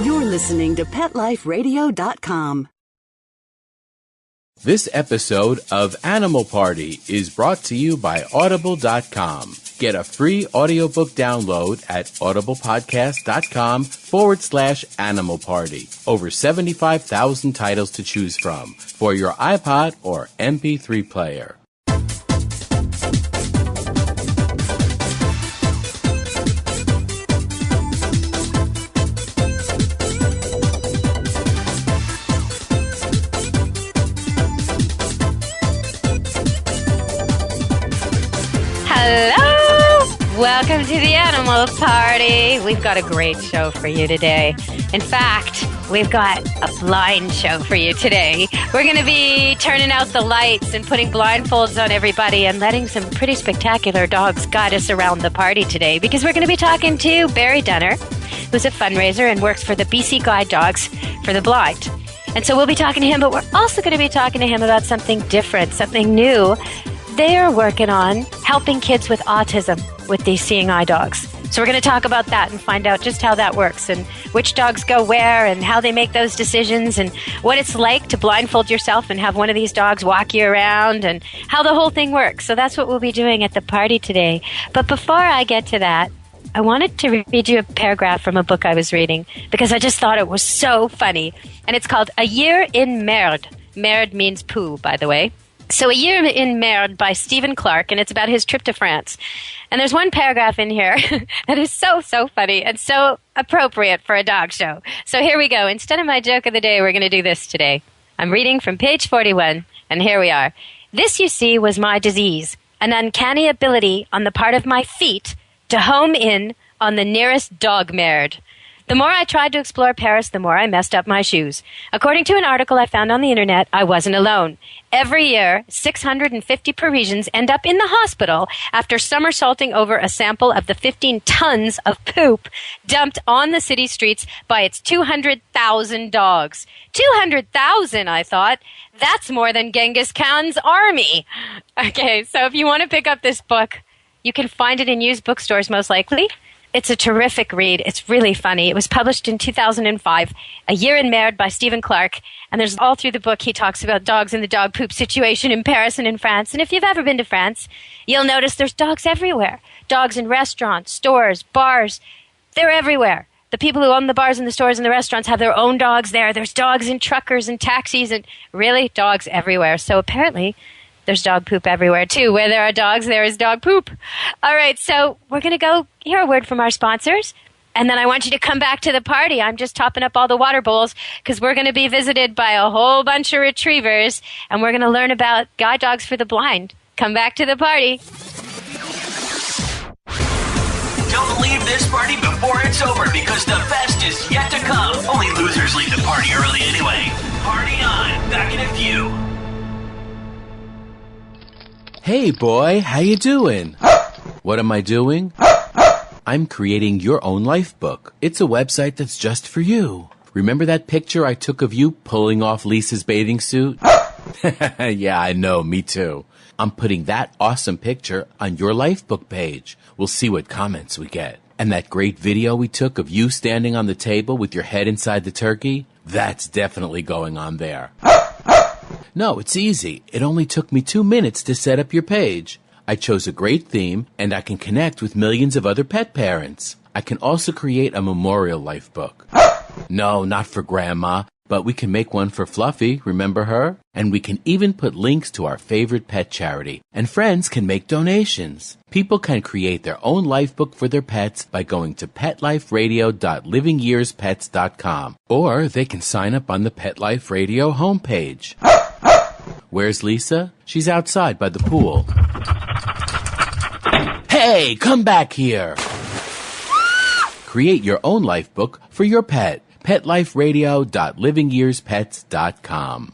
You're listening to PetLifeRadio.com. This episode of Animal Party is brought to you by Audible.com. Get a free audiobook download at audiblepodcast.com/Animal Party. Over 75,000 titles to choose from for your iPod or MP3 player. Hello! Welcome to the Animal Party. We've got a great show for you today. In fact, we've got a blind show for you today. We're going to be turning out the lights and putting blindfolds on everybody and letting some pretty spectacular dogs guide us around the party today, because we're going to be talking to Barry Dunner, who's a fundraiser and works for the BC Guide Dogs for the Blind. And so we'll be talking to him, but we're also going to be talking to him about something different, something new. They are working on helping kids with autism with these seeing eye dogs. So we're going to talk about that and find out just how that works and which dogs go where and how they make those decisions and what it's like to blindfold yourself and have one of these dogs walk you around and how the whole thing works. So that's what we'll be doing at the party today. But before I get to that, I wanted to read you a paragraph from a book I was reading because I just thought it was so funny. And it's called A Year in Merde. Merde means poo, by the way. So A Year in Merde by Stephen Clarke, and it's about his trip to France. And there's one paragraph in here that is so funny and so appropriate for a dog show. So here we go. Instead of my joke of the day, we're going to do this today. I'm reading from page 41, and here we are. This, you see, was my disease, an uncanny ability on the part of my feet to home in on the nearest dog merde. The more I tried to explore Paris, the more I messed up my shoes. According to an article I found on the internet, I wasn't alone. Every year, 650 Parisians end up in the hospital after somersaulting over a sample of the 15 tons of poop dumped on the city streets by its 200,000 dogs. 200,000, I thought. That's more than Genghis Khan's army. Okay, so if you want to pick up this book, you can find it in used bookstores most likely. It's a terrific read. It's really funny. It was published in 2005, A Year in Merde by Stephen Clarke. And there's all through the book, he talks about dogs and the dog poop situation in Paris and in France. And if you've ever been to France, you'll notice there's dogs everywhere. Dogs in restaurants, stores, bars. They're everywhere. The people who own the bars and the stores and the restaurants have their own dogs there. There's dogs in truckers and taxis and really dogs everywhere. So apparently there's dog poop everywhere, too. Where there are dogs, there is dog poop. All right, so we're going to go hear a word from our sponsors, and then I want you to come back to the party. I'm just topping up all the water bowls because we're going to be visited by a whole bunch of retrievers, and we're going to learn about guide dogs for the blind. Come back to the party. Don't leave this party before it's over because the best is yet to come. Only losers leave the party early anyway. Party on. Back in a few. Hey boy, how you doing? What am I doing? I'm creating your own life book. It's a website that's just for you. Remember that picture I took of you pulling off Lisa's bathing suit? Yeah, I know, me too. I'm putting that awesome picture on your life book page. We'll see what comments we get. And that great video we took of you standing on the table with your head inside the turkey? That's definitely going on there. No, it's easy. It only took me 2 minutes to set up your page. I chose a great theme, and I can connect with millions of other pet parents. I can also create a memorial life book. No, not for Grandma, but we can make one for Fluffy, remember her? And we can even put links to our favorite pet charity, and friends can make donations. People can create their own life book for their pets by going to petliferadio.livingyearspets.com, or they can sign up on the Pet Life Radio homepage. Where's Lisa? She's outside by the pool. Hey, come back here! Create your own life book for your pet. petliferadio.livingyearspets.com.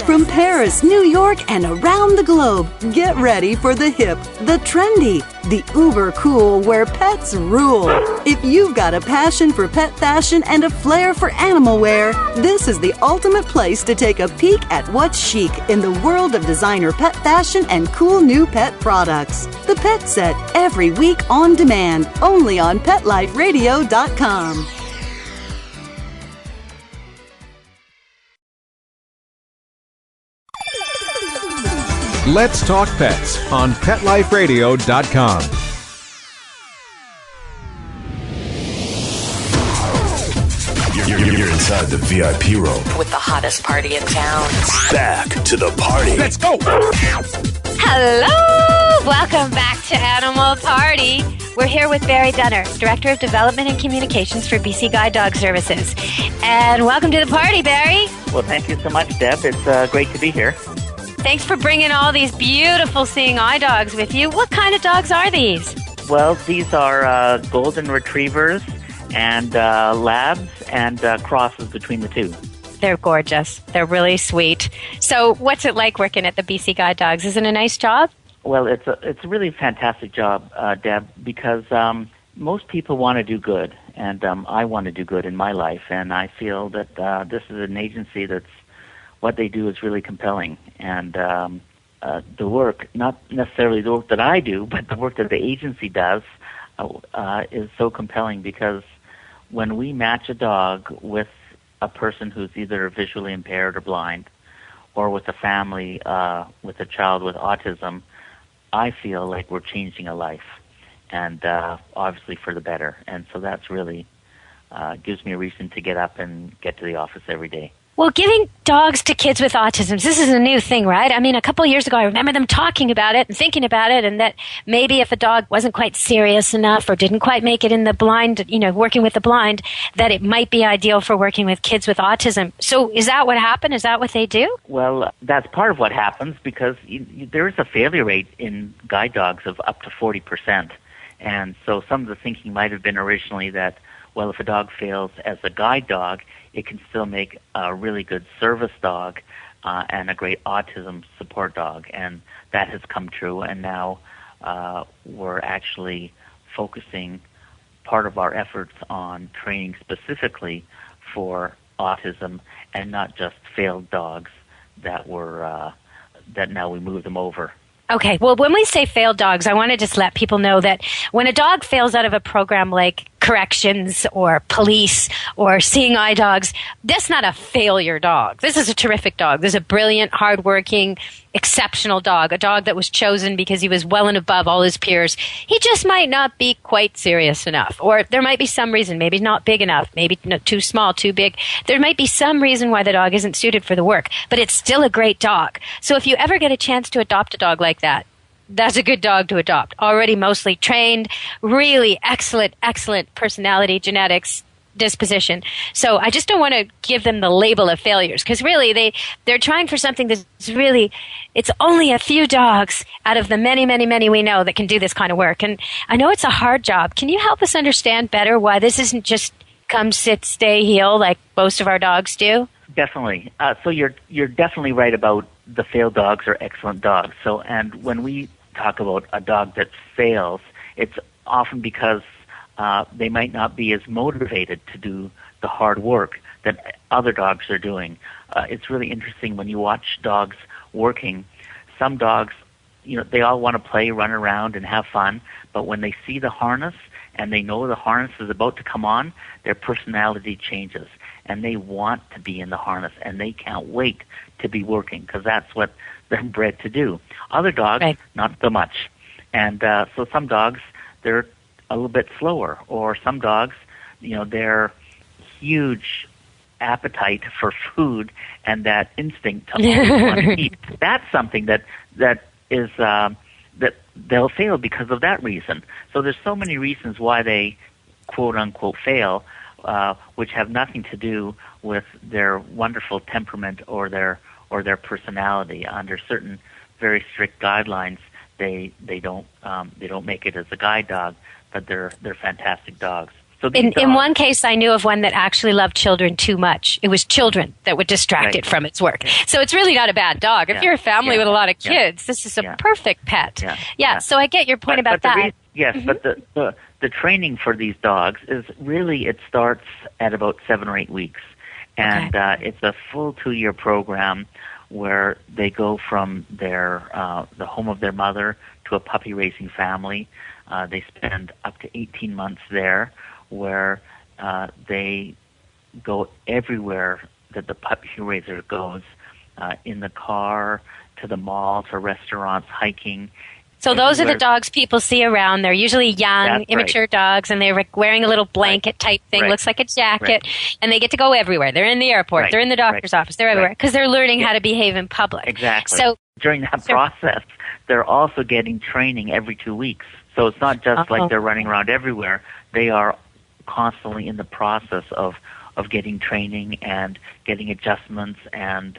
From Paris, New York, and around the globe, get ready for the hip, the trendy, the uber cool where pets rule. If you've got a passion for pet fashion and a flair for animal wear, this is the ultimate place to take a peek at what's chic in the world of designer pet fashion and cool new pet products. The Pet Set, every week on demand, only on PetLifeRadio.com. Let's Talk Pets on PetLifeRadio.com. You're inside the VIP room. With the hottest party in town. Back to the party. Let's go! Hello! Welcome back to Animal Party. We're here with Barry Dunner, Director of Development and Communications for BC Guide Dog Services. And welcome to the party, Barry. Well, thank you so much, Deb. It's great to be here. Thanks for bringing all these beautiful seeing eye dogs with you. What kind of dogs are these? Well, these are golden retrievers and labs and crosses between the two. They're gorgeous. They're really sweet. So what's it like working at the BC Guide Dogs? Is it a nice job? Well, it's a really fantastic job, Deb, because most people want to do good, and I want to do good in my life, and I feel that this is an agency that's what they do is really compelling, and the work, not necessarily the work that I do, but the work that the agency does is so compelling because when we match a dog with a person who's either visually impaired or blind, or with a family with a child with autism, I feel like we're changing a life, and obviously for the better. And so that's really gives me a reason to get up and get to the office every day. Well, giving dogs to kids with autism, this is a new thing, right? I mean, a couple of years ago, I remember them talking about it and thinking about it, and that maybe if a dog wasn't quite serious enough or didn't quite make it in the blind, working with the blind, that it might be ideal for working with kids with autism. So is that what happened? Is that what they do? Well, that's part of what happens because there is a failure rate in guide dogs of up to 40%. And so some of the thinking might have been originally that, well, if a dog fails as a guide dog, it can still make a really good service dog and a great autism support dog. And that has come true, and now we're actually focusing part of our efforts on training specifically for autism and not just failed dogs that now we move them over. Okay, well, when we say failed dogs, I want to just let people know that when a dog fails out of a program like corrections or police or seeing eye dogs, that's not a failure dog. This is a terrific dog. This is a brilliant, hardworking, exceptional dog, a dog that was chosen because he was well and above all his peers. He just might not be quite serious enough, or there might be some reason, maybe not big enough, maybe too small, too big. There might be some reason why the dog isn't suited for the work, but it's still a great dog. So if you ever get a chance to adopt a dog like that, that's a good dog to adopt. Already mostly trained, really excellent personality, genetics, disposition. So I just don't want to give them the label of failures because really they're trying for something that's really, it's only a few dogs out of the many, many, many we know that can do this kind of work. And I know it's a hard job. Can you help us understand better why this isn't just come, sit, stay, heal like most of our dogs do? Definitely. So you're definitely right about the failed dogs are excellent dogs. So, and when we talk about a dog that fails, it's often because they might not be as motivated to do the hard work that other dogs are doing. It's really interesting when you watch dogs working. Some dogs, they all want to play, run around, and have fun, but when they see the harness and they know the harness is about to come on, their personality changes, and they want to be in the harness, and they can't wait to be working because that's what they're bred to do. Other dogs, right, not so much. And so some dogs, they're a little bit slower, or some dogs, their huge appetite for food and that instinct to always want to eat. That's something that is that they'll fail because of that reason. So there's so many reasons why they quote unquote fail, which have nothing to do with their wonderful temperament or their personality. Under certain very strict guidelines, they don't make it as a guide dog, but they're fantastic dogs. So in one case, I knew of one that actually loved children too much. It was children that would distract it from its work. So it's really not a bad dog. If you're a family with a lot of kids, this is a perfect pet. So I get your point about that. But the training for these dogs is really, it starts at about 7 or 8 weeks. And it's a full 2-year program where they go from the home of their mother to a puppy-raising family. They spend up to 18 months there, where they go everywhere that the puppy raiser goes, in the car, to the mall, to restaurants, hiking. So those are the dogs people see around. They're usually young, That's immature dogs, and they're wearing a little blanket type thing. Looks like a jacket. And they get to go everywhere. They're in the airport. They're in the doctor's office. They're everywhere because they're learning how to behave in public. Exactly. So during that process, they're also getting training every 2 weeks. So it's not just like they're running around everywhere. They are constantly in the process of getting training and getting adjustments, and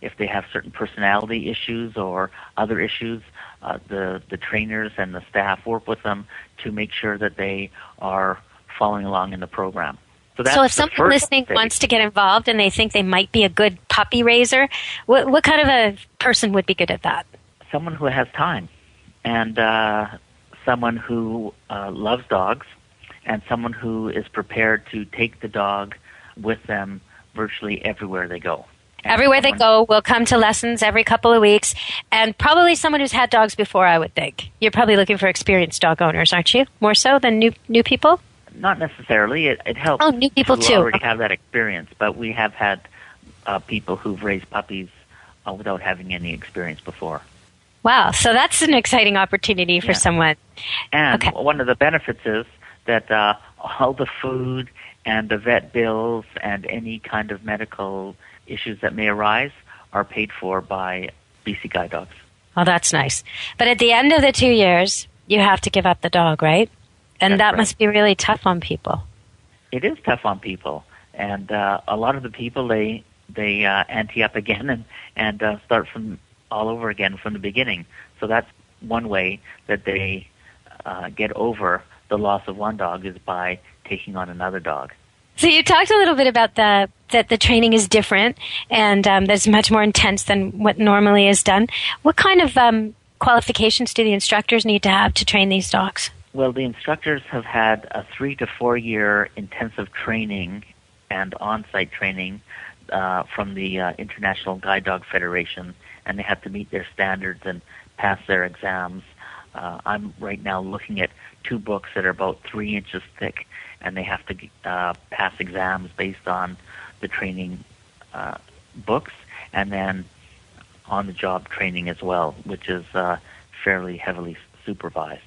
if they have certain personality issues or other issues, the trainers and the staff work with them to make sure that they are following along in the program. So if someone listening wants to get involved and they think they might be a good puppy raiser, what kind of a person would be good at that? Someone who has time, and someone who loves dogs, and someone who is prepared to take the dog with them virtually everywhere they go. Everywhere they go, we'll come to lessons every couple of weeks, and probably someone who's had dogs before, I would think. You're probably looking for experienced dog owners, aren't you? More so than new people? Not necessarily. It helps. Oh, new people too. Already have that experience, but we have had people who've raised puppies without having any experience before. Wow, so that's an exciting opportunity for someone. And one of the benefits is that all the food and the vet bills and any kind of medical issues that may arise are paid for by BC Guide Dogs. Oh, that's nice. But at the end of the 2 years, you have to give up the dog, right? And that must be really tough on people. It is tough on people. And a lot of the people, they ante up again and start from all over again from the beginning. So that's one way that they get over the loss of one dog, is by taking on another dog. So you talked a little bit about that the training is different and that's much more intense than what normally is done. What kind of qualifications do the instructors need to have to train these dogs? Well, the instructors have had a 3 to 4 year intensive training and on-site training from the International Guide Dog Federation, and they have to meet their standards and pass their exams. I'm right now looking at 2 books that are about 3 inches thick, and they have to pass exams based on the training books, and then on-the-job training as well, which is fairly heavily supervised.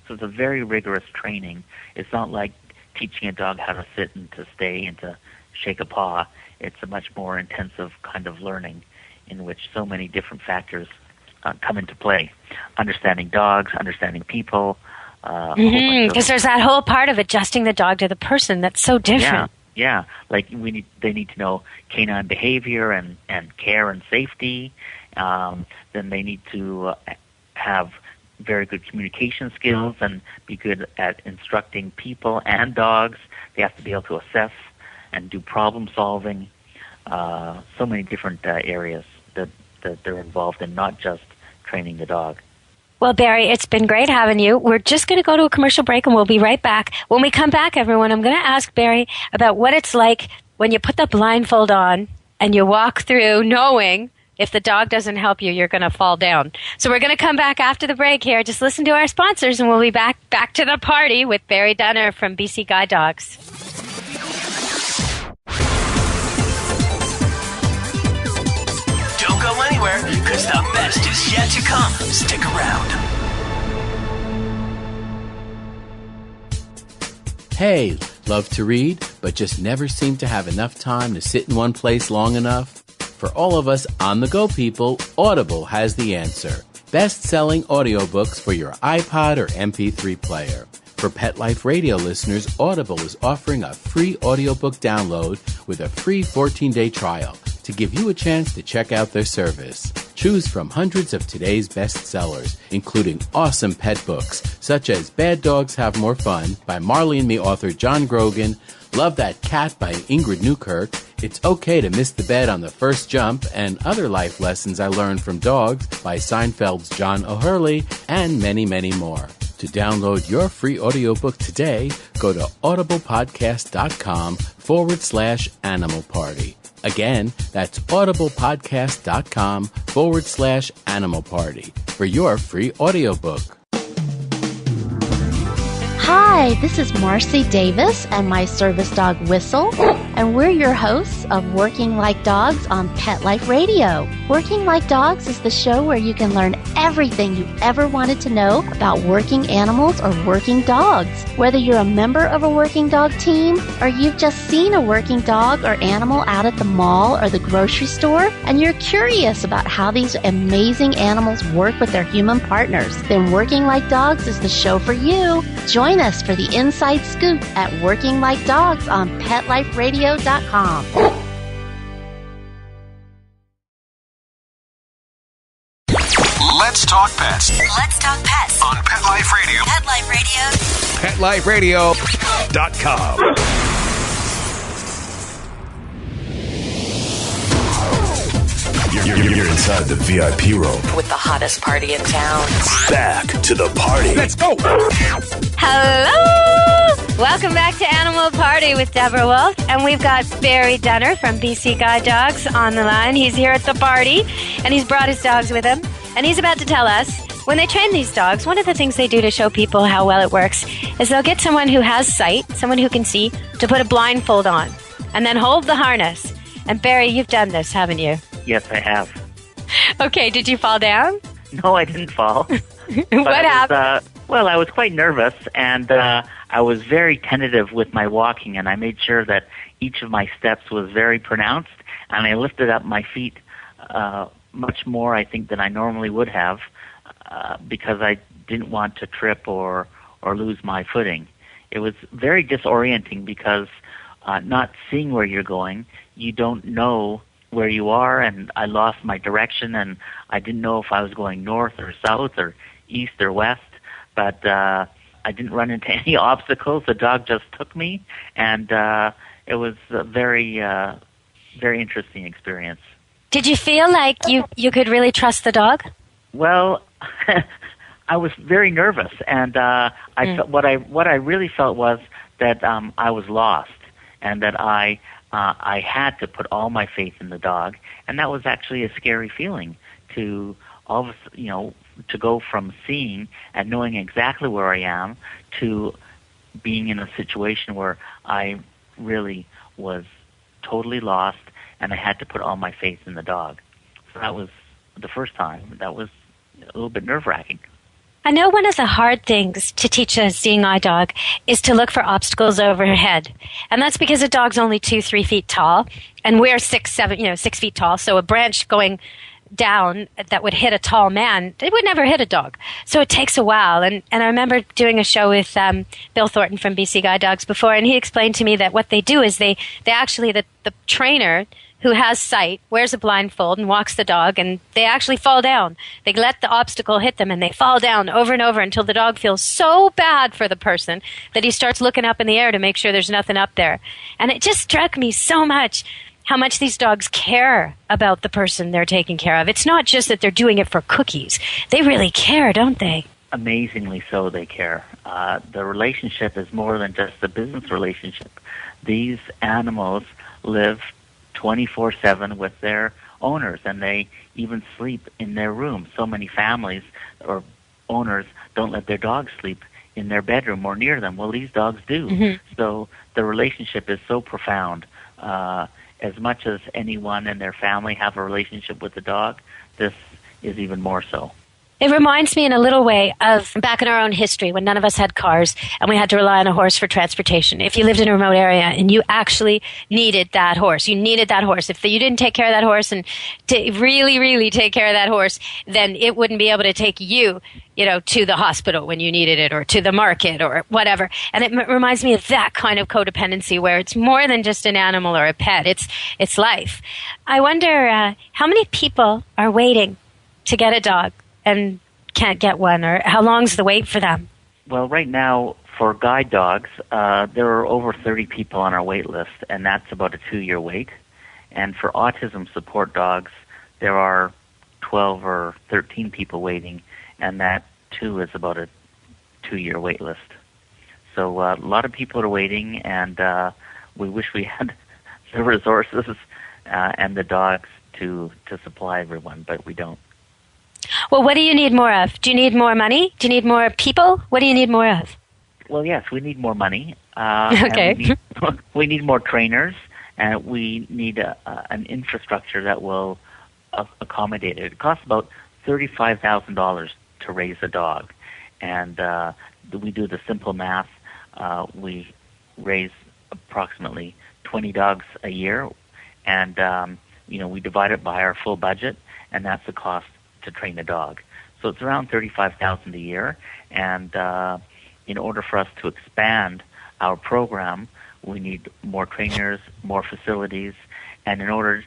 So it's a very rigorous training. It's not like teaching a dog how to sit and to stay and to shake a paw. It's a much more intensive kind of learning in which so many different factors come into play. Understanding dogs, understanding people. Because there's that whole part of adjusting the dog to the person that's so different. Yeah. Like they need to know canine behavior and care and safety. Then they need to have very good communication skills and be good at instructing people and dogs. They have to be able to assess and do problem solving. So many different areas that they're involved in, not just training the dog. Well, Barry, it's been great having you. We're just going to go to a commercial break, and we'll be right back. When we come back, everyone, I'm going to ask Barry about what it's like when you put the blindfold on and you walk through knowing if the dog doesn't help you, you're going to fall down. So we're going to come back after the break here. Just listen to our sponsors, and we'll be back to the party with Barry Dunner from BC Guide Dogs. Don't go anywhere, because the best is yet to come. Stick around. Hey, love to read, but just never seem to have enough time to sit in one place long enough? For all of us on-the-go people, Audible has the answer. Best-selling audiobooks for your iPod or MP3 player. For Pet Life Radio listeners, Audible is offering a free audiobook download with a free 14-day trial to give you a chance to check out their service. Choose from hundreds of today's bestsellers, including awesome pet books, such as Bad Dogs Have More Fun by Marley and Me author John Grogan, Love That Cat by Ingrid Newkirk, It's Okay to Miss the Bed on the First Jump, and Other Life Lessons I Learned from Dogs by Seinfeld's John O'Hurley, and many, many more. To download your free audiobook today, go to audiblepodcast.com/Animal Party. Again, that's audiblepodcast.com/Animal Party for your free audiobook. Hi, this is Marcy Davis and my service dog Whistle, and we're your hosts of Working Like Dogs on Pet Life Radio. Working Like Dogs is the show where you can learn everything you ever wanted to know about working animals or working dogs. Whether you're a member of a working dog team or you've just seen a working dog or animal out at the mall or the grocery store and you're curious about how these amazing animals work with their human partners, then Working Like Dogs is the show for you. Join us for the inside scoop at Working Like Dogs on PetLifeRadio.com. Let's talk pets Let's talk pets on Pet Life Radio. Pet Life Radio. PetLifeRadio.com. You're inside the VIP room. With the hottest party in town. Back to the party. Let's go. Hello! Welcome back to Animal Party with Deborah Wolf. And we've got Barry Dunner from BC Guide Dogs on the line. He's here at the party, and he's brought his dogs with him. And he's about to tell us, when they train these dogs, one of the things they do to show people how well it works is they'll get someone who has sight, someone who can see, to put a blindfold on and then hold the harness. And Barry, you've done this, haven't you? Yes, I have. Okay, did you fall down? No, I didn't fall. What happened? Well, I was quite nervous, and I was very tentative with my walking, and I made sure that each of my steps was very pronounced, and I lifted up my feet much more, I think, than I normally would have, because I didn't want to trip or lose my footing. It was very disorienting because not seeing where you're going, you don't know where you are, and I lost my direction, and I didn't know if I was going north or south or east or west, but I didn't run into any obstacles. The dog just took me, and it was a very, very interesting experience. Did you feel like you could really trust the dog? Well, I was very nervous, and felt, what I really felt was that I was lost, and that I had to put all my faith in the dog, and that was actually a scary feeling to to go from seeing and knowing exactly where I am to being in a situation where I really was totally lost, and I had to put all my faith in the dog. So that was the first time. That was a little bit nerve-wracking. I know one of the hard things to teach a seeing eye dog is to look for obstacles overhead. And that's because a dog's only 2-3 feet tall, and we're 6 feet tall. So a branch going down that would hit a tall man, it would never hit a dog. So it takes a while. And I remember doing a show with Bill Thornton from BC Guide Dogs before, and he explained to me that what they do is they actually, the trainer who has sight wears a blindfold and walks the dog, and they actually fall down. They let the obstacle hit them, and they fall down over and over until the dog feels so bad for the person that he starts looking up in the air to make sure there's nothing up there. And it just struck me so much how much these dogs care about the person they're taking care of. It's not just that they're doing it for cookies. They really care, don't they? Amazingly so, they care. The relationship is more than just the business relationship. These animals live 24/7 with their owners, and they even sleep in their room. So many families or owners don't let their dogs sleep in their bedroom or near them. Well, these dogs do. Mm-hmm. So the relationship is so profound. As much as anyone in their family have a relationship with the dog, this is even more so. It reminds me in a little way of back in our own history when none of us had cars and we had to rely on a horse for transportation. If you lived in a remote area and you actually needed that horse, you needed that horse. If you didn't take care of that horse and to really, really take care of that horse, then it wouldn't be able to take you, to the hospital when you needed it or to the market or whatever. And it reminds me of that kind of codependency where it's more than just an animal or a pet. It's life. I wonder how many people are waiting to get a dog and can't get one, or how long's the wait for them? Well, right now, for guide dogs, there are over 30 people on our wait list, and that's about a 2-year wait. And for autism support dogs, there are 12 or 13 people waiting, and that, too, is about a 2-year wait list. So a lot of people are waiting, and we wish we had the resources and the dogs to supply everyone, but we don't. Well, what do you need more of? Do you need more money? Do you need more people? What do you need more of? Well, yes, we need more money. Okay. And we need more trainers, and we need an infrastructure that will accommodate it. It costs about $35,000 to raise a dog, and we do the simple math. We raise approximately 20 dogs a year, and we divide it by our full budget, and that's the cost to train a dog. So it's around $35,000 a year, and in order for us to expand our program, we need more trainers, more facilities, and in order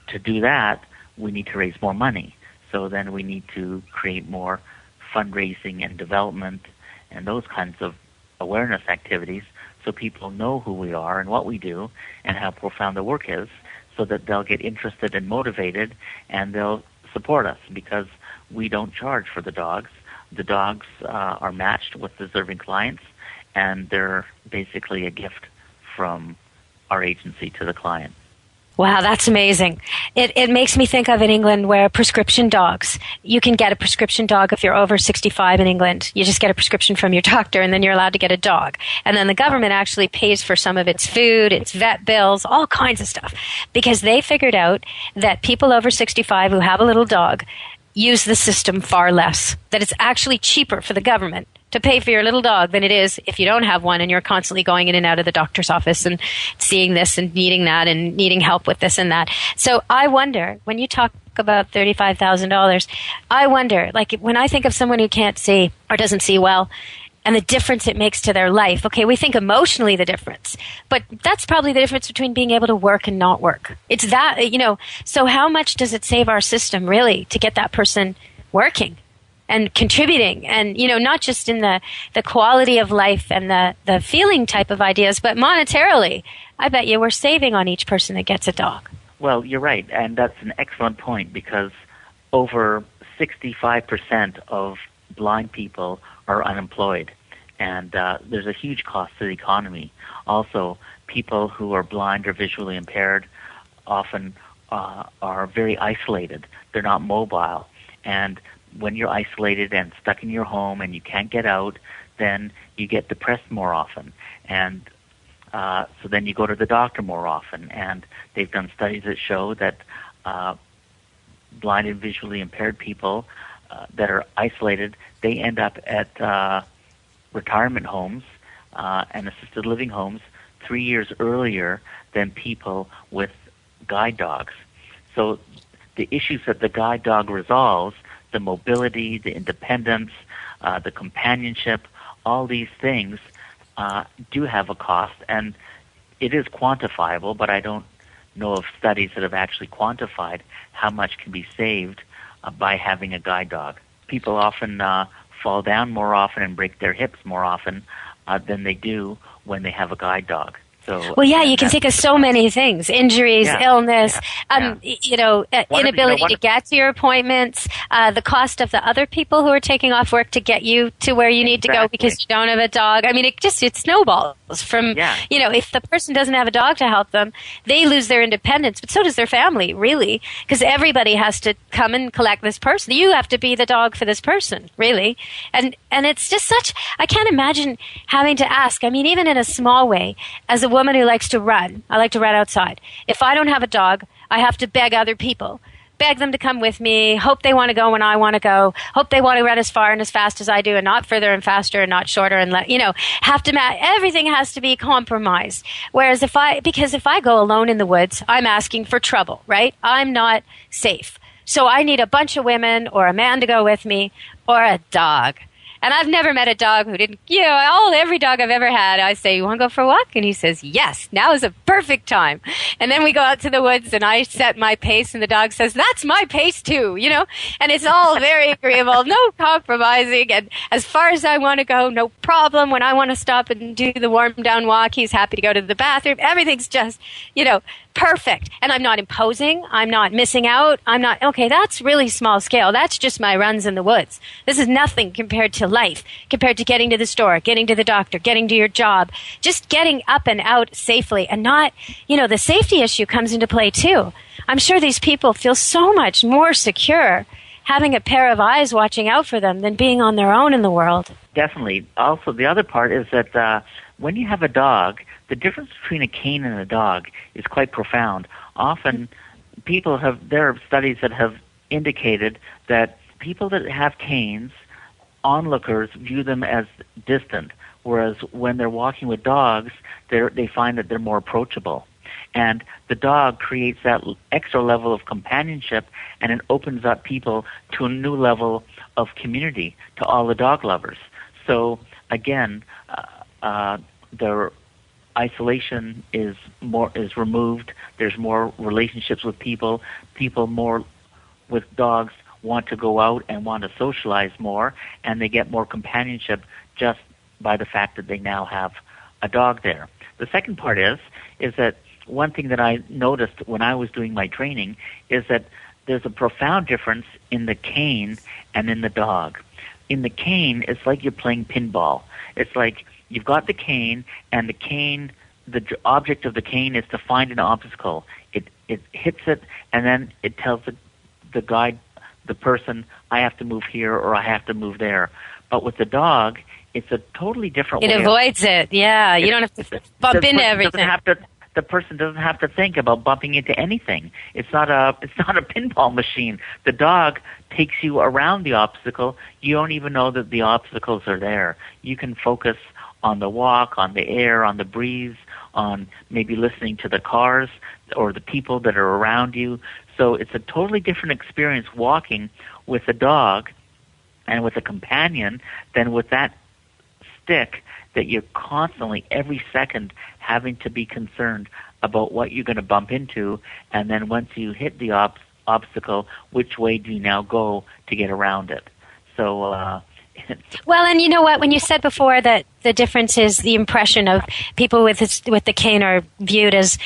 to do that, we need to raise more money. So then we need to create more fundraising and development and those kinds of awareness activities so people know who we are and what we do and how profound the work is, so that they'll get interested and motivated and they'll support us, because we don't charge for the dogs. The dogs are matched with deserving clients, and they're basically a gift from our agency to the client. Wow, that's amazing. It makes me think of in England where prescription dogs, you can get a prescription dog if you're over 65 in England. You just get a prescription from your doctor and then you're allowed to get a dog. And then the government actually pays for some of its food, its vet bills, all kinds of stuff. Because they figured out that people over 65 who have a little dog use the system far less. That it's actually cheaper for the government to pay for your little dog than it is if you don't have one and you're constantly going in and out of the doctor's office and seeing this and needing that and needing help with this and that. So I wonder, when you talk about $35,000, I wonder, like when I think of someone who can't see or doesn't see well and the difference it makes to their life, okay, we think emotionally the difference, but that's probably the difference between being able to work and not work. It's that, so how much does it save our system really to get that person working and contributing, and not just in the quality of life and the feeling type of ideas, but monetarily? I bet you we're saving on each person that gets a dog. Well, you're right, and that's an excellent point, because over 65% of blind people are unemployed, and there's a huge cost to the economy. Also, people who are blind or visually impaired often are very isolated. They're not mobile, and when you're isolated and stuck in your home and you can't get out, then you get depressed more often. And so then you go to the doctor more often. And they've done studies that show that blind and visually impaired people that are isolated, they end up at retirement homes and assisted living homes 3 years earlier than people with guide dogs. So the issues that the guide dog resolves, the mobility, the independence, the companionship, all these things do have a cost, and it is quantifiable, but I don't know of studies that have actually quantified how much can be saved by having a guide dog. People often fall down more often and break their hips more often than they do when they have a guide dog. So, well, yeah, you can think of so many things: injuries, illness, inability to get to your appointments, the cost of the other people who are taking off work to get you to where you need to go because you don't have a dog. I mean, it snowballs from, if the person doesn't have a dog to help them, they lose their independence, but so does their family, really, because everybody has to come and collect this person. You have to be the dog for this person, really. And it's just I can't imagine having to ask, I mean, even in a small way, as a woman who likes to run, I like to run outside. If I don't have a dog, I have to beg other people. Beg them to come with me, hope they want to go when I want to go, hope they want to run as far and as fast as I do and not further and faster and not shorter and everything has to be compromised. Whereas if I go alone in the woods, I'm asking for trouble, right? I'm not safe. So I need a bunch of women or a man to go with me or a dog. And I've never met a dog who didn't, every dog I've ever had, I say, you want to go for a walk? And he says, yes, now is a perfect time. And then we go out to the woods and I set my pace and the dog says, that's my pace too, and it's all very agreeable, no compromising. And as far as I want to go, no problem. When I want to stop and do the warm down walk, he's happy to go to the bathroom. Everything's just, perfect. And I'm not imposing. I'm not missing out. That's really small scale. That's just my runs in the woods. This is nothing compared to life, compared to getting to the store, getting to the doctor, getting to your job, just getting up and out safely and not, the safety issue comes into play too. I'm sure these people feel so much more secure having a pair of eyes watching out for them than being on their own in the world. Definitely. Also, the other part is that when you have a dog, the difference between a cane and a dog is quite profound. Often, there are studies that have indicated that people that have canes, onlookers view them as distant, whereas when they're walking with dogs, they find that they're more approachable. And the dog creates that extra level of companionship, and it opens up people to a new level of community, to all the dog lovers. So again, their isolation is removed. There's more relationships with people. People more with dogs want to go out and want to socialize more, and they get more companionship just by the fact that they now have a dog there. The second part is that one thing that I noticed when I was doing my training is that there's a profound difference in the cane and in the dog. In the cane, it's like you're playing pinball. It's like you've got the cane, and the object of the cane is to find an obstacle. It hits it, and then it tells the guide, the person, I have to move here or I have to move there. But with the dog, it's a totally different way. It avoids it, yeah. You don't have to bump into everything. The person doesn't have to think about bumping into anything. It's not a pinball machine. The dog takes you around the obstacle. You don't even know that the obstacles are there. You can focus on the walk, on the air, on the breeze, on maybe listening to the cars or the people that are around you. So it's a totally different experience walking with a dog and with a companion than with that stick that you're constantly, every second, having to be concerned about what you're going to bump into, and then once you hit the obstacle, which way do you now go to get around it? So, well, and you know what? When you said before that the difference is the impression of people with the cane are viewed as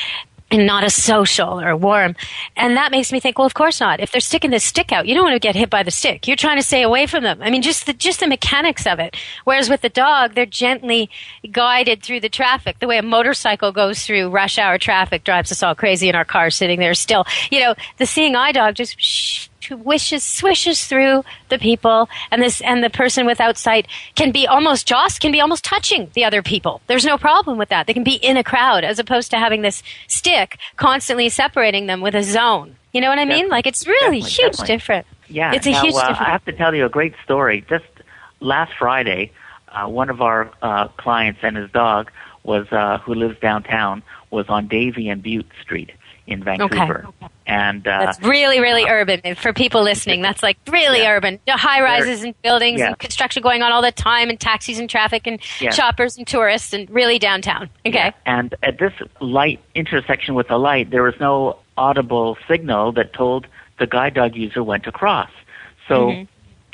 not as social or warm. And that makes me think, well, of course not. If they're sticking this stick out, you don't want to get hit by the stick. You're trying to stay away from them. I mean, just the mechanics of it. Whereas with the dog, they're gently guided through the traffic. The way a motorcycle goes through rush hour traffic drives us all crazy in our car sitting there still. You know, the seeing eye dog just swishes through the people, and the person without sight can be almost touching the other people. There's no problem with that. They can be in a crowd as opposed to having this stick constantly separating them with a zone. You know what I mean? Like, it's really huge difference. Yeah, it's a huge difference. I have to tell you a great story. Just last Friday, one of our clients and his dog was who lives downtown was on Davie and Butte Street in Vancouver. Okay. And that's really, really urban. For people listening, that's like really urban. High rises and buildings and construction going on all the time, and taxis and traffic and shoppers and tourists, and really downtown. Okay. Yeah. And at this light intersection with the light, there was no audible signal that told the guide dog user when to cross. So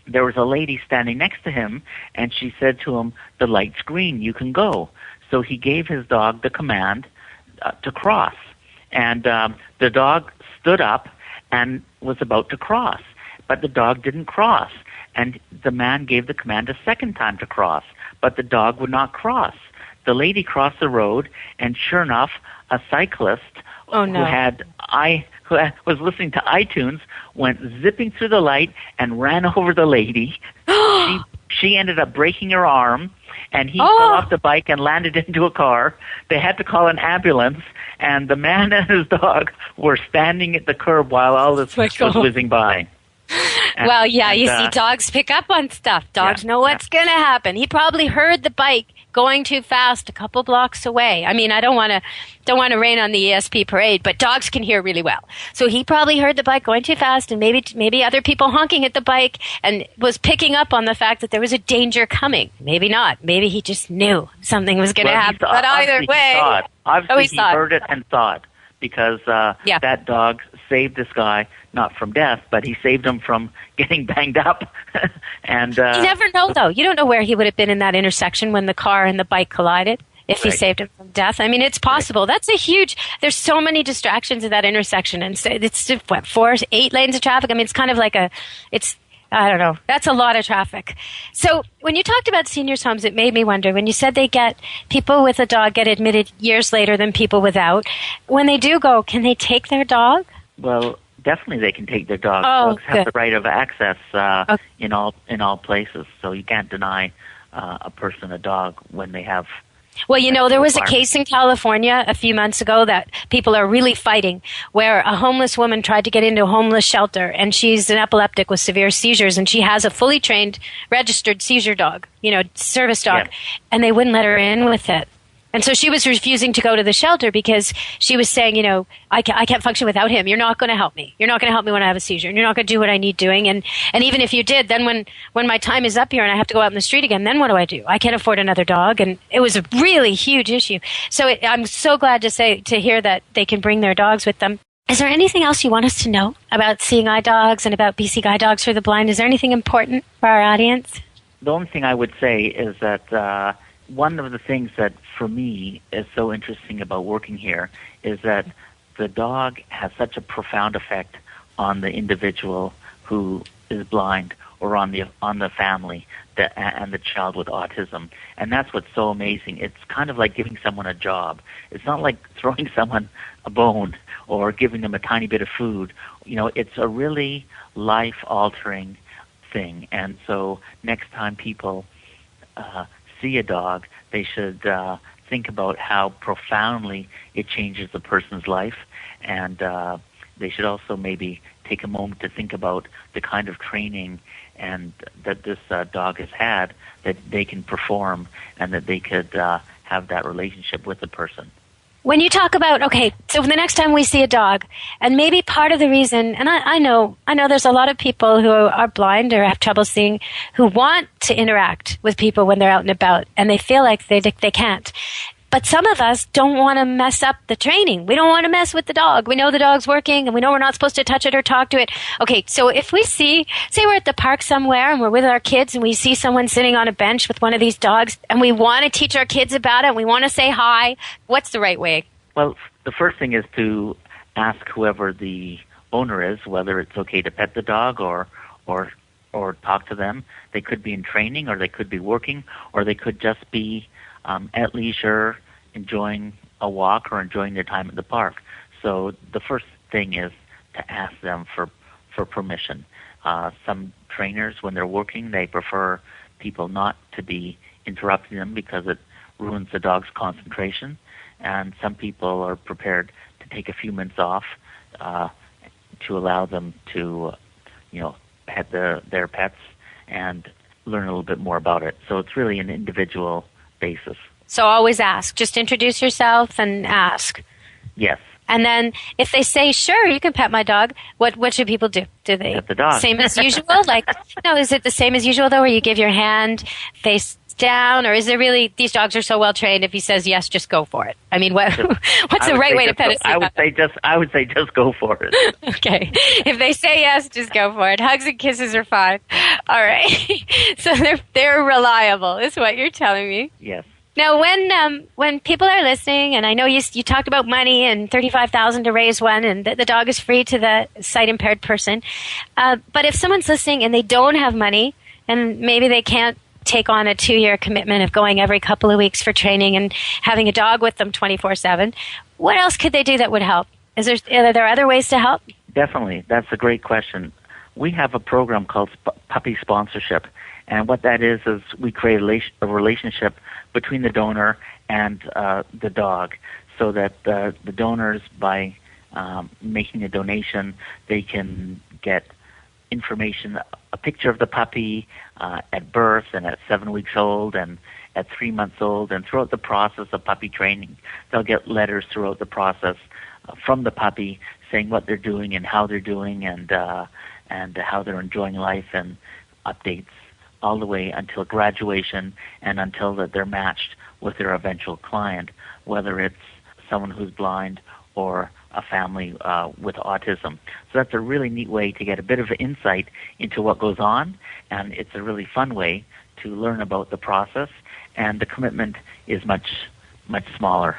there was a lady standing next to him, and she said to him, "The light's green, you can go." So he gave his dog the command to cross. And the dog stood up and was about to cross, but the dog didn't cross. And the man gave the command a second time to cross, but the dog would not cross. The lady crossed the road, and sure enough, a cyclist who was listening to iTunes went zipping through the light and ran over the lady. She ended up breaking her arm, and he fell off the bike and landed into a car. They had to call an ambulance, and the man and his dog were standing at the curb while all this was whizzing by. And, you see, dogs pick up on stuff. Dogs know what's going to happen. He probably heard the bike going too fast a couple blocks away. I mean, I don't want to rain on the ESP parade, but dogs can hear really well. So he probably heard the bike going too fast, and maybe other people honking at the bike, and was picking up on the fact that there was a danger coming. Maybe not. Maybe he just knew something was going to happen. But either way, he heard it and saw it, because that dog saved this guy, not from death, but he saved him from getting banged up. And you never know, though. You don't know where he would have been in that intersection when the car and the bike collided, if he saved him from death. I mean, it's possible. That's there's so many distractions at that intersection, and it's 4-8 lanes of traffic. I mean, it's kind of like I don't know. That's a lot of traffic. So when you talked about seniors' homes, it made me wonder, when you said people with a dog get admitted years later than people without, when they do go, can they take their dog? Well, definitely they can take their dog. Dogs have the right of access in all places, so you can't deny a person a dog when they have Well, you know, there was a case in California a few months ago that people are really fighting, where a homeless woman tried to get into a homeless shelter, and she's an epileptic with severe seizures, and she has a fully trained, registered seizure dog, you know, service dog, and they wouldn't let her in with it. And so she was refusing to go to the shelter because she was saying, you know, I can't function without him. You're not going to help me. You're not going to help me when I have a seizure. And you're not going to do what I need doing. And even if you did, then when my time is up here and I have to go out in the street again, then what do? I can't afford another dog. And it was a really huge issue. So I'm so glad to hear that they can bring their dogs with them. Is there anything else you want us to know about Seeing Eye Dogs and about BC Guide Dogs for the Blind? Is there anything important for our audience? The only thing I would say is that one of the things that, for me, is so interesting about working here is that the dog has such a profound effect on the individual who is blind or on the family and the child with autism. And that's what's so amazing. It's kind of like giving someone a job. It's not like throwing someone a bone or giving them a tiny bit of food. You know, it's a really life-altering thing. And so next time people see a dog, they should think about how profoundly it changes the person's life, and they should also maybe take a moment to think about the kind of training and that this dog has had, that they can perform and that they could have that relationship with the person. When you talk about, okay, so the next time we see a dog, and maybe part of the reason, and I know there's a lot of people who are blind or have trouble seeing who want to interact with people when they're out and about, and they feel like they can't. But some of us don't want to mess up the training. We don't want to mess with the dog. We know the dog's working, and we know we're not supposed to touch it or talk to it. Okay, so if we say we're at the park somewhere, and we're with our kids, and we see someone sitting on a bench with one of these dogs, and we want to teach our kids about it, and we want to say hi, what's the right way? Well, the first thing is to ask whoever the owner is whether it's okay to pet the dog or talk to them. They could be in training, or they could be working, or they could just be at leisure, enjoying a walk or enjoying their time at the park. So the first thing is to ask them for permission. Some trainers, when they're working, they prefer people not to be interrupting them because it ruins the dog's concentration. And some people are prepared to take a few minutes off to allow them to, pet their pets and learn a little bit more about it. So it's really an individual basis. So always ask. Just introduce yourself and ask. Yes. And then if they say, sure, you can pet my dog, what should people do? Do they pet the dog? Same as usual? Is it the same as usual, though, where you give your hand face down? Or is it really, these dogs are so well trained, if he says yes, just go for it? I mean, what's the right way to pet a sea dog? I would say just go for it. Okay. If they say yes, just go for it. Hugs and kisses are fine. All right. So they're reliable, is what you're telling me. Yes. Now, when people are listening, and I know you talked about money and $35,000 to raise one, and the dog is free to the sight-impaired person, but if someone's listening and they don't have money, and maybe they can't take on a 2-year commitment of going every couple of weeks for training and having a dog with them 24/7, what else could they do that would help? Are there other ways to help? Definitely. That's a great question. We have a program called Puppy Sponsorship, and what that is we create a relationship between the donor and the dog, so that the donors, by making a donation, they can get information, a picture of the puppy at birth and at 7 weeks old and at 3 months old, and throughout the process of puppy training. They'll get letters throughout the process from the puppy saying what they're doing and how they're doing and how they're enjoying life, and updates all the way until graduation and until that they're matched with their eventual client, whether it's someone who's blind or a family with autism. So that's a really neat way to get a bit of insight into what goes on, and it's a really fun way to learn about the process, and the commitment is much, much smaller.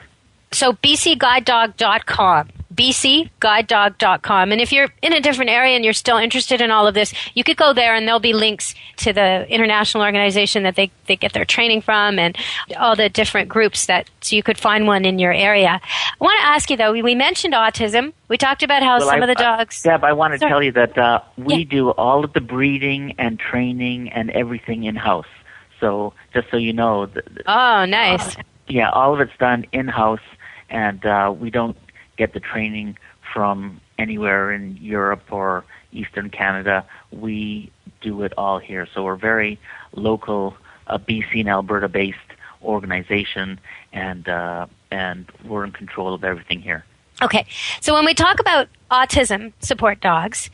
So bcguidedog.com, bcguidedog.com. And if you're in a different area and you're still interested in all of this, you could go there and there'll be links to the international organization that they get their training from and all the different groups so you could find one in your area. I want to ask you, though, we mentioned autism. We talked about how some of the dogs... Deb, I want to tell you that we do all of the breeding and training and everything in-house. So just so you know... Oh, nice. Yeah, all of it's done in-house, and we don't get the training from anywhere in Europe or Eastern Canada. We do it all here. So we're very local, BC and Alberta-based organization, and we're in control of everything here. Okay, so when we talk about autism support dogs,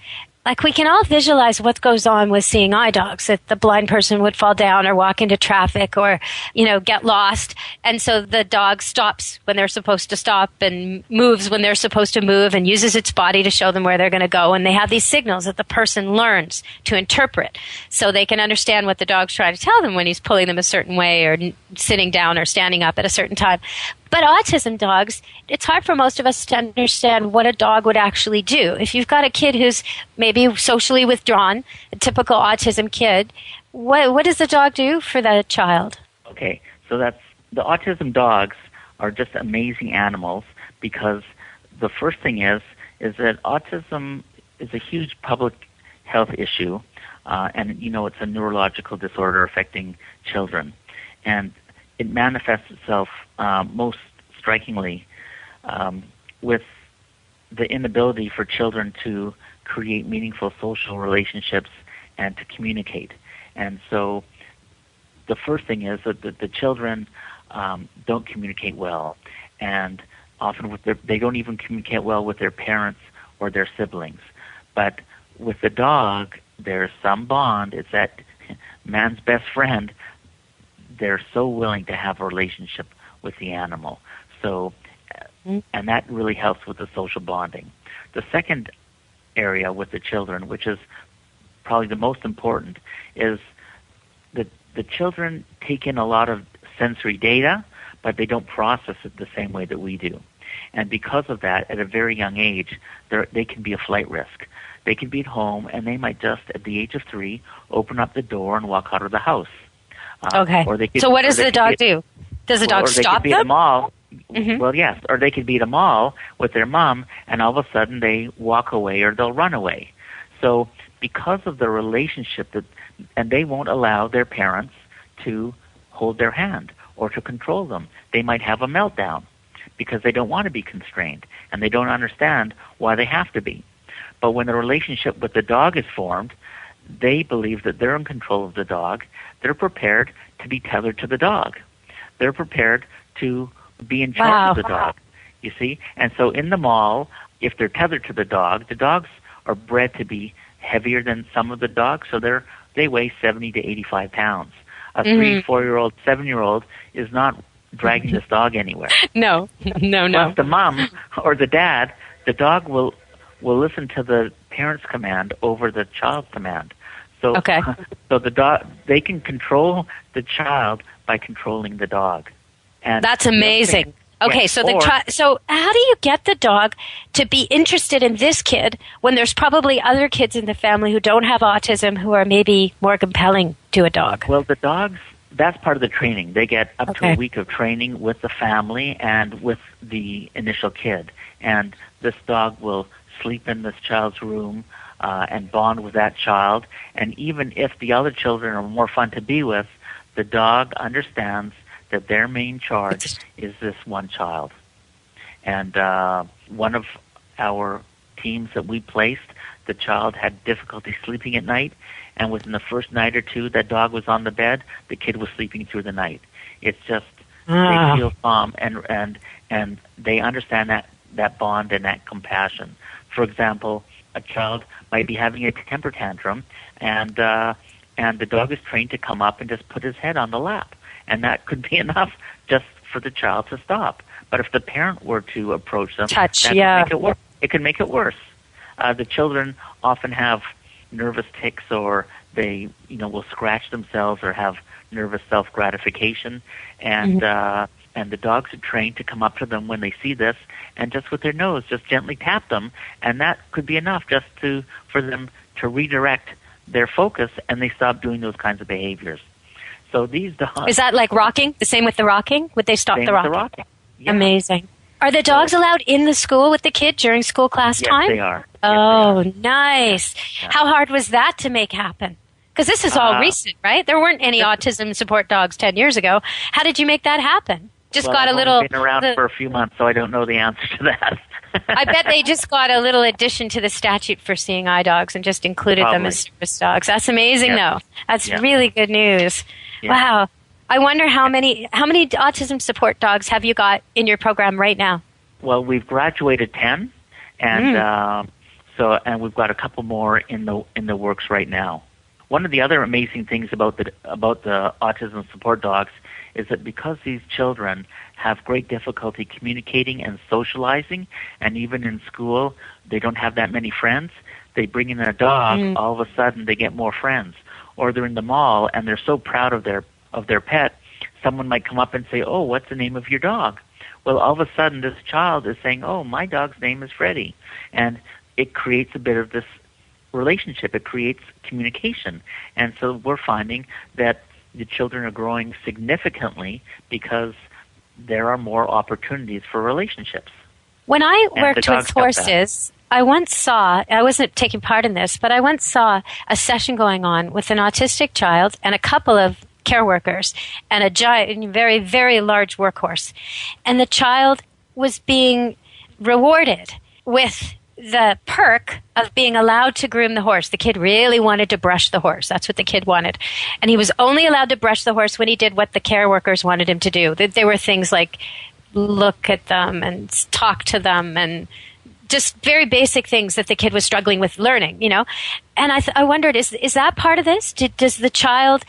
like we can all visualize what goes on with seeing eye dogs, that the blind person would fall down or walk into traffic or, get lost. And so the dog stops when they're supposed to stop and moves when they're supposed to move and uses its body to show them where they're going to go. And they have these signals that the person learns to interpret so they can understand what the dog's trying to tell them when he's pulling them a certain way or sitting down or standing up at a certain time. But autism dogs, it's hard for most of us to understand what a dog would actually do. If you've got a kid who's maybe socially withdrawn, a typical autism kid, what does the dog do for the child? Okay, so the autism dogs are just amazing animals because the first thing is that autism is a huge public health issue, and it's a neurological disorder affecting children, and it manifests itself most strikingly with the inability for children to create meaningful social relationships and to communicate. And so the first thing is that the children don't communicate well, and often they don't even communicate well with their parents or their siblings. But with the dog, there's some bond. It's that man's best friend. They're so willing to have a relationship with the animal. So, and that really helps with the social bonding. The second area with the children, which is probably the most important, is that the children take in a lot of sensory data, but they don't process it the same way that we do. And because of that, at a very young age, they can be a flight risk. They can be at home, and they might just, at the age of 3, open up the door and walk out of the house. Okay. So what does the dog do? Does the dog stop them? Or they could be at a mall. Mm-hmm. Well, yes. Or they could be at a mall with their mom, and all of a sudden they walk away or they'll run away. So because of the relationship and they won't allow their parents to hold their hand or to control them. They might have a meltdown because they don't want to be constrained, and they don't understand why they have to be. But when the relationship with the dog is formed, they believe that they're in control of the dog. They're prepared to be tethered to the dog. They're prepared to be in charge of the dog, you see? And so in the mall, if they're tethered to the dogs are bred to be heavier than some of the dogs, so they weigh 70 to 85 pounds. A 3, 4-year-old, 7-year-old is not dragging this dog anywhere. No. Plus the mom or the dad, the dog will listen to the parent's command over the child's command. So, so the dog, they can control the child by controlling the dog. And that's amazing. Okay, so so how do you get the dog to be interested in this kid when there's probably other kids in the family who don't have autism who are maybe more compelling to a dog? Well, the dogs, that's part of the training. They get up to a week of training with the family and with the initial kid. And this dog will sleep in this child's room and bond with that child. And even if the other children are more fun to be with, the dog understands that their main charge is this one child. And one of our teams that we placed, the child had difficulty sleeping at night, and within the first night or two that dog was on the bed, the kid was sleeping through the night. It's just they feel calm, and they understand that bond and that compassion. For example, a child might be having a temper tantrum, and the dog is trained to come up and just put his head on the lap. And that could be enough just for the child to stop. But if the parent were to approach them, that could make it worse. It can make it worse. The children often have nervous tics, or they, will scratch themselves or have nervous self-gratification. And and the dogs are trained to come up to them when they see this, and just with their nose, just gently tap them, and that could be enough just for them to redirect their focus, and they stop doing those kinds of behaviors. So these dogs... Is that like rocking? The same with the rocking? Would they stop the rocking? Same with the rocking. Yeah. Amazing. Are the dogs allowed in the school with the kid during school class time? Yes, they are. Oh, yes, they are. Nice. Yeah. How hard was that to make happen? Because this is all recent, right? There weren't any autism support dogs 10 years ago. How did you make that happen? just well, got I've a little... only been around for a few months, so I don't know the answer to that. I bet they just got a little addition to the statute for seeing eye dogs and just included them Probably. as service dogs. That's amazing, Yeah. though. That's Yeah. really good news. Yeah. Wow. I wonder how many autism support dogs have you got in your program right now? Well, we've graduated 10, and and we've got a couple more in the works right now. One of the other amazing things about the autism support dogs is that because these children have great difficulty communicating and socializing, and even in school they don't have that many friends, they bring in a dog, all of a sudden they get more friends. Or they're in the mall and they're so proud of their pet, someone might come up and say, "Oh, what's the name of your dog?" Well, all of a sudden this child is saying, "Oh, my dog's name is Freddie." And it creates a bit of this relationship. It creates communication. And so we're finding that the children are growing significantly because there are more opportunities for relationships. When I And worked the with dogs got that. horses, I wasn't taking part in this, but I once saw a session going on with an autistic child and a couple of care workers and a giant, very, very large workhorse. And the child was being rewarded with the perk of being allowed to groom the horse. The kid really wanted to brush the horse. That's what the kid wanted. And he was only allowed to brush the horse when he did what the care workers wanted him to do. There were things like look at them and talk to them and just very basic things that the kid was struggling with learning, you know. And I wondered, is that part of this? Does the child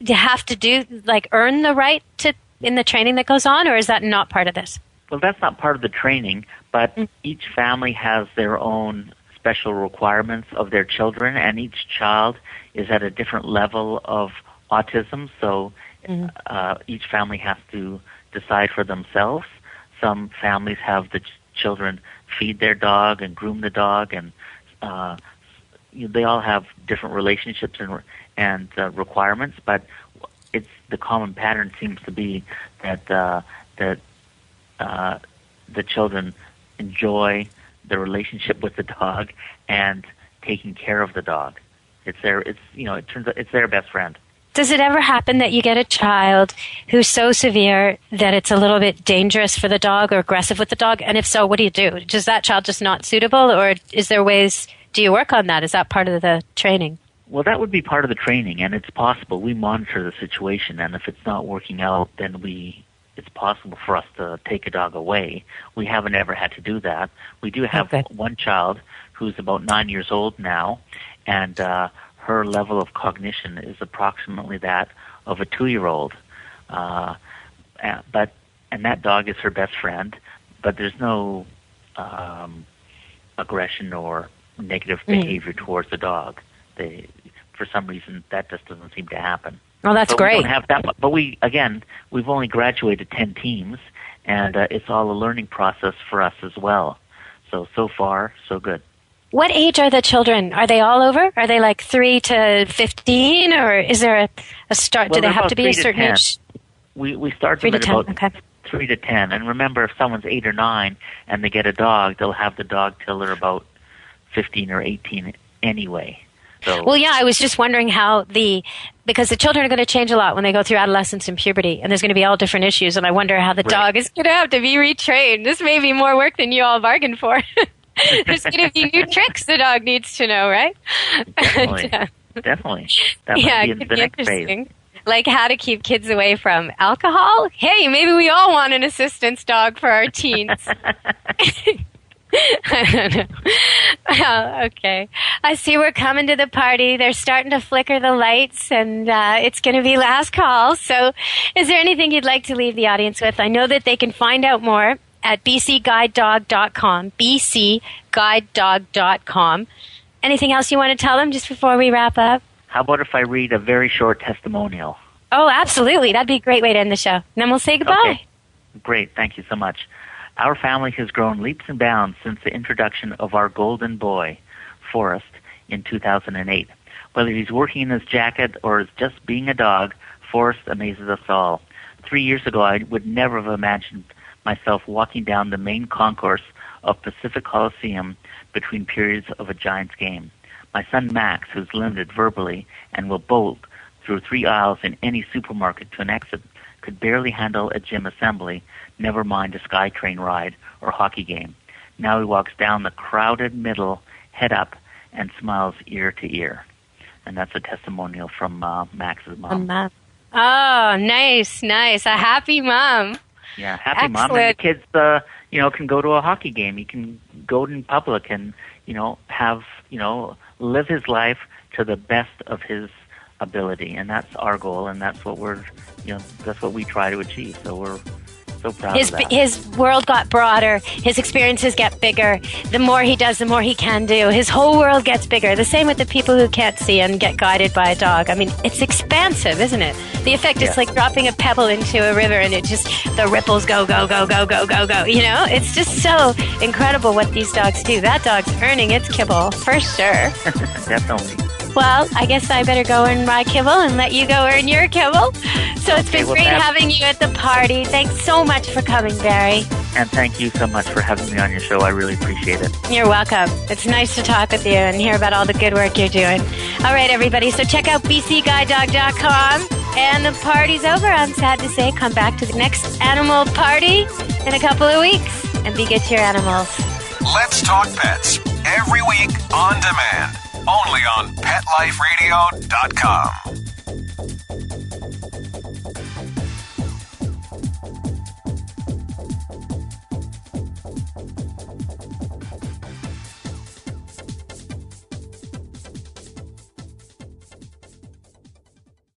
have to earn the right to in the training that goes on, or is that not part of this? Well, that's not part of the training, but each family has their own special requirements of their children, and each child is at a different level of autism, so each family has to decide for themselves. Some families have the children feed their dog and groom the dog, and they all have different relationships and requirements, but it's the common pattern seems to be that the children enjoy the relationship with the dog and taking care of the dog. It turns out it's their best friend. Does it ever happen that you get a child who's so severe that it's a little bit dangerous for the dog or aggressive with the dog? And if so, what do you do? Is that child just not suitable, or is there ways, do you work on that? Is that part of the training? Well, that would be part of the training, and it's possible. We monitor the situation, and if it's not working out, then it's possible for us to take a dog away. We haven't ever had to do that. We do have one child who's about 9 years old now, and her level of cognition is approximately that of a 2-year-old. And that dog is her best friend, but there's no aggression or negative behavior towards the dog. For some reason, that just doesn't seem to happen. Oh, that's great. We don't have that, but we've only graduated 10 teams, and it's all a learning process for us as well. So far, so good. What age are the children? Are they all over? Are they like 3 to 15, or is there a start? Well, do they have to be a certain 10. age? We start 3 them to at 10. about Okay. 3 to 10. And remember, if someone's 8 or 9 and they get a dog, they'll have the dog till they're about 15 or 18 anyway. So, well, yeah, I was just wondering because the children are going to change a lot when they go through adolescence and puberty, and there's going to be all different issues, and I wonder how the dog is going to have to be retrained. This may be more work than you all bargained for. There's going to be new tricks the dog needs to know, right? Definitely. Definitely. That might be in the next phase. Like how to keep kids away from alcohol. Hey, maybe we all want an assistance dog for our teens. I don't know. Oh, okay. I see we're coming to the party. They're starting to flicker the lights, and it's going to be last call. So is there anything you'd like to leave the audience with? I know that they can find out more at bcguidedog.com, bcguidedog.com. Anything else you want to tell them just before we wrap up? How about if I read a very short testimonial? Oh, absolutely. That'd be a great way to end the show. And then we'll say goodbye. Okay. Great. Thank you so much. Our family has grown leaps and bounds since the introduction of our golden boy, Forrest, in 2008. Whether he's working in his jacket or is just being a dog, Forrest amazes us all. 3 years ago, I would never have imagined myself walking down the main concourse of Pacific Coliseum between periods of a Giants game. My son Max, who's limited verbally and will bolt through 3 aisles in any supermarket to an exit, could barely handle a gym assembly, never mind a SkyTrain ride or hockey game. Now he walks down the crowded middle, head up, and smiles ear to ear. And that's a testimonial from Max's mom. Oh, nice. A happy mom. Yeah, happy Excellent. mom. And the kids, can go to a hockey game. He can go in public and, live his life to the best of his ability. And that's our goal, and that's what that's what we try to achieve. So we're so proud of that. His world got broader. His experiences get bigger. The more he does, the more he can do. His whole world gets bigger. The same with the people who can't see and get guided by a dog. I mean, it's expansive, isn't it? The effect is like dropping a pebble into a river and the ripples go, go, go, go, go, go, go. It's just so incredible what these dogs do. That dog's earning its kibble, for sure. Definitely. Well, I guess I better go earn my kibble and let you go earn your kibble. So it's been great having you at the party. Thanks so much for coming, Barry. And thank you so much for having me on your show. I really appreciate it. You're welcome. It's nice to talk with you and hear about all the good work you're doing. All right, everybody. So check out bcguidedog.com. And the party's over. I'm sad to say. Come back to the next animal party in a couple of weeks and be good to your animals. Let's Talk Pets. Every week on demand. Only on PetLifeRadio.com.